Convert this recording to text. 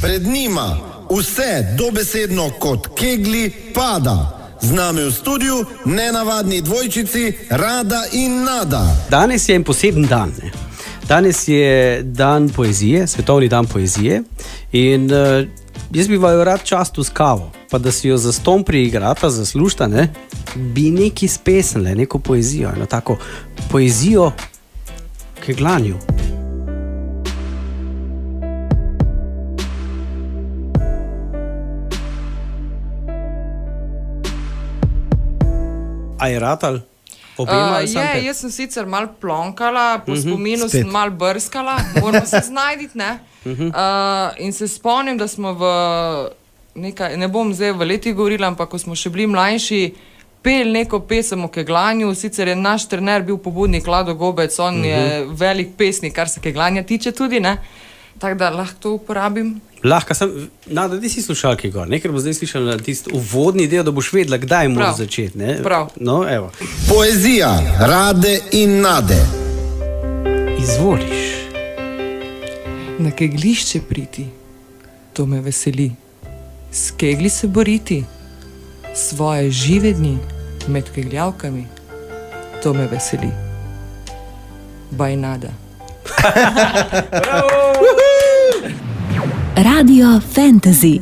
Pred njima vse dobesedno kot kegli pada. Z nami v studiu nenavadni dvojčici Rada in Nada. Danes je en poseben dan. Ne? Danes je dan poezije, svetovni dan poezije. In jaz bi vaju rad častil s kavo, pa da si jo za ston priigrata, zaslužta, ne? Bi neki spesnile, neko poezijo, eno tako poezijo keglanju. A je ratal? Jaz sem sicer malo plonkala, po spominu sem malo brskala, moramo se znajditi, ne? In se spomnim, da smo ne bom zdaj v letih govorila, ampak ko smo še bili mlajši, pel neko pesem o keglanju, sicer je naš trener bil pobudnik Lado Gobec, on je velik pesnik, kar se keglanja tiče tudi, ne? Tako da lahko to uporabim. Lahko sem, Nada, ti si slušalki gor, ker bo zdaj slišala tisti uvodni del, da boš vedela, kdaj moraš začeti, ne? Prav. No, evo. Poezija Rade in Nade. Izvoliš. Na keglišče priti, to me veseli. S kegli se boriti, svoje žive dni med kegljavkami, to me veseli. Baj Nada. Radio Fantasy.